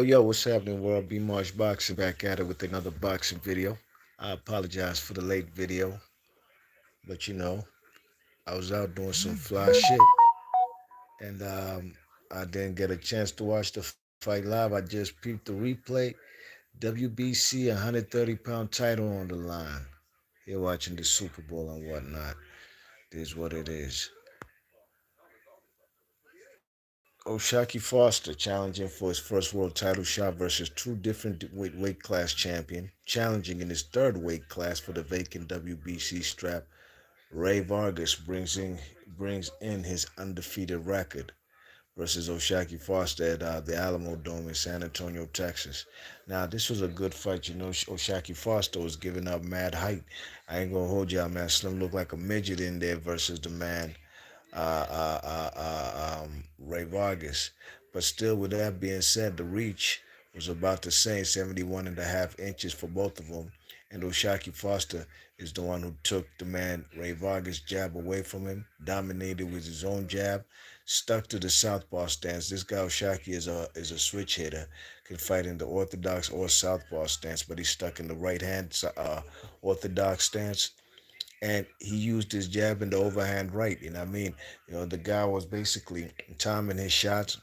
Yo, what's happening, world? B Marsh Boxing back at it with another boxing video. I apologize for the late video, but I was out doing some fly shit, and I didn't get a chance to watch the fight live. I just peeped the replay. WBC 130-pound title on the line. Here watching the Super Bowl and whatnot. It is what it is. Oshaquie Foster challenging for his first world title shot versus two different weight class champion, challenging in his third weight class for the vacant WBC strap. Ray Vargas brings in his undefeated record versus Oshaquie Foster at the Alamo Dome in San Antonio, Texas. Now, this was a good fight. Oshaquie Foster was giving up mad height. I ain't gonna hold y'all, man. Slim looked like a midget in there versus the man Ray Vargas. But still, with that being said, the reach was about the same, 71 and a half inches for both of them. And Oshaki Foster is the one who took the man Ray Vargas jab away from him, dominated with his own jab, stuck to the southpaw stance. This guy Oshaki is a switch hitter, can fight in the orthodox or southpaw stance, but he's stuck in the right hand orthodox stance, and he used his jab in the overhand right. You know what I mean? The guy was basically timing his shots,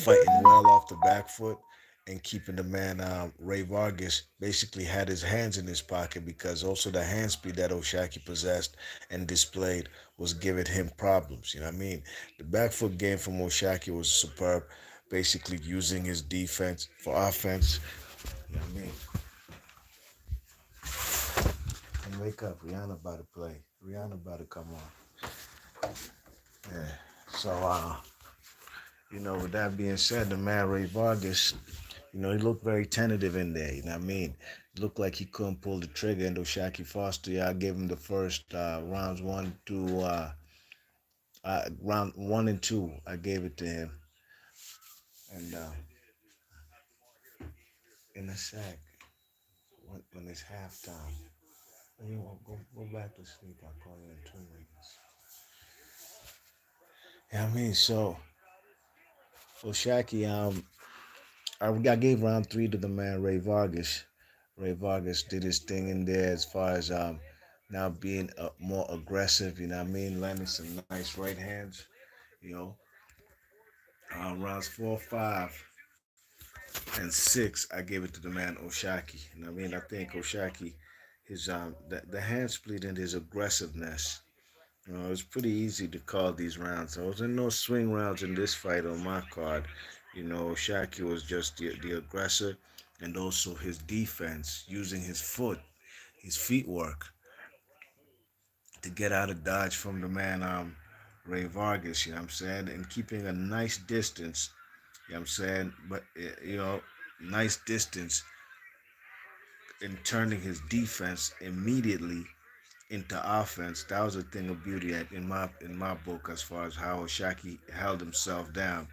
fighting well off the back foot, and keeping the man Ray Vargas basically had his hands in his pocket because also the hand speed that Oshaki possessed and displayed was giving him problems. You know what I mean? The back foot game from Oshaki was superb, basically using his defense for offense. You know what I mean? And wake up, Rihanna about to play. Rihanna about to come on. Yeah. So, with that being said, the man Ray Vargas, he looked very tentative in there. You know what I mean? It looked like he couldn't pull the trigger. And Oshaki Foster, yeah, I gave him the first rounds round one and two. I gave it to him, and in a sec, when it's halftime, you want go back to sleep. I'll call you in 2 minutes. Yeah, I mean, so Oshaki, I gave round three to the man Ray Vargas. Ray Vargas did his thing in there as far as now being more aggressive. You know what I mean? Landing some nice right hands. You know, rounds four, five, and six, I gave it to the man Oshaki. You know what I mean? I think Oshaki, his the hand split and his aggressiveness. It was pretty easy to call these rounds. There wasn't no swing rounds in this fight on my card. Shaki was just the aggressor, and also his defense, using his feet work to get out of dodge from the man Ray Vargas, you know what I'm saying? And keeping a nice distance, you know what I'm saying? But, nice distance and turning his defense immediately into offense. That was a thing of beauty in my book as far as how Shaki held himself down,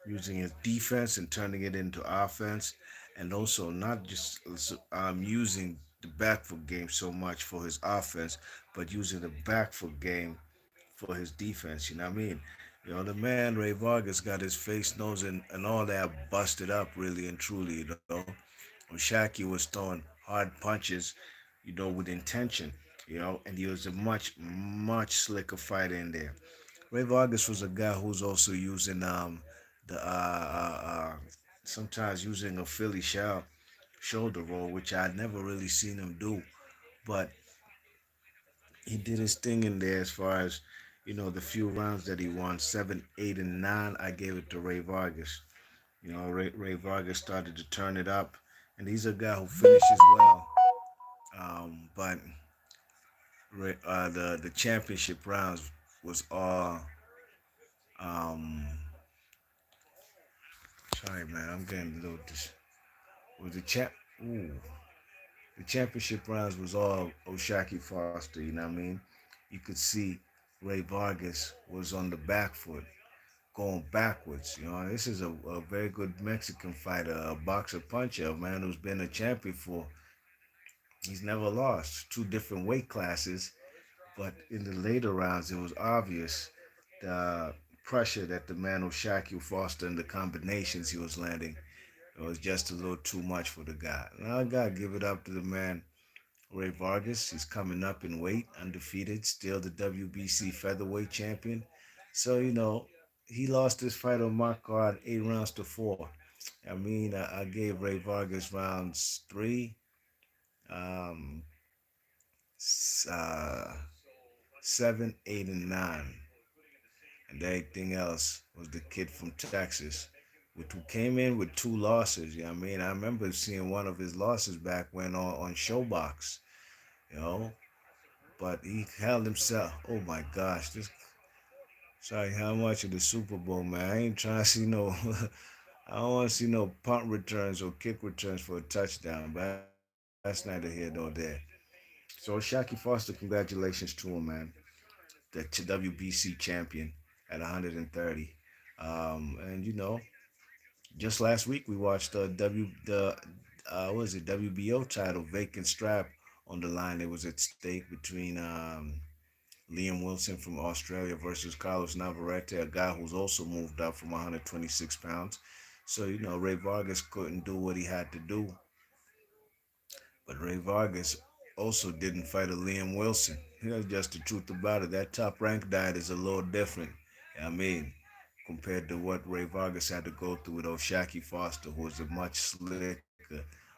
using his defense and turning it into offense, and also not just using the back foot game so much for his offense, but using the back foot game for his defense. You know what I mean? The man Ray Vargas got his face, nose, and all that busted up, really and truly. Shaki was throwing hard punches, with intention. And he was a much, much slicker fighter in there. Ray Vargas was a guy who's also using the sometimes using a Philly shoulder roll, which I'd never really seen him do. But he did his thing in there as far as the few rounds that he won, seven, eight, and nine. I gave it to Ray Vargas. Ray Vargas started to turn it up, and he's a guy who finishes well. But the championship rounds was all. Um, Sorry, man, I'm getting a little was the champ. Ooh, the championship rounds was all Oshaki Foster. You know what I mean? You could see Ray Vargas was on the back foot, going backwards. This is a very good Mexican fighter, a boxer puncher, a man who's been a champion for. He's never lost. Two different weight classes, but in the later rounds, it was obvious. pressure that the man Oshaquie Foster and the combinations he was landing. It was just a little too much for the guy. Now I gotta give it up to the man Ray Vargas. He's coming up in weight, undefeated, still the WBC featherweight champion. So he lost this fight on my card, 8 rounds to 4. I mean, I gave Ray Vargas rounds three, um, 7, 8, and 9. And everything else was the kid from Texas, who came in with 2 losses. You know what I mean? I remember seeing one of his losses back when on Showbox, you know. But he held himself. Oh my gosh, this. Sorry, how much of the Super Bowl, man? I ain't trying to see no. I don't want to see no punt returns or kick returns for a touchdown. But that's neither here nor there. So Shaki Foster, congratulations to him, man. The WBC champion at 130. And just last week we watched the what was it, WBO title, vacant strap on the line. It was at stake between Liam Wilson from Australia versus Carlos Navarrete, a guy who's also moved up from 126 pounds. So Ray Vargas couldn't do what he had to do, but Ray Vargas also didn't fight a Liam Wilson. Just the truth about it. That top rank diet is a little different. I mean, compared to what Ray Vargas had to go through with Oshaquie Foster, who was a much slicker,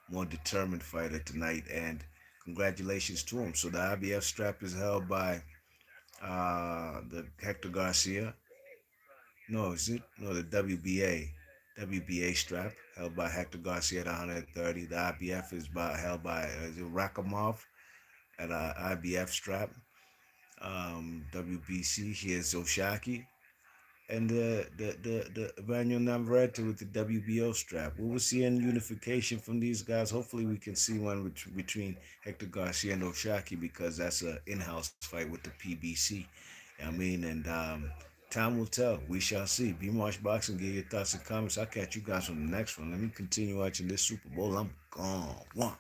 more determined fighter tonight. And congratulations to him. So the IBF strap is held by the Hector Garcia. No, is it? No, the WBA strap held by Hector Garcia at 130. The IBF is held by is it Rakamov at IBF strap. WBC, here's Oshaki. And the Emmanuel Navarrete with the WBO strap. We will see a unification from these guys. Hopefully, we can see one between Hector Garcia and Oshaki, because that's an in-house fight with the PBC. I mean, and time will tell. We shall see. Be Marsh Boxing. Give your thoughts and comments. I'll catch you guys on the next one. Let me continue watching this Super Bowl. I'm gone. One.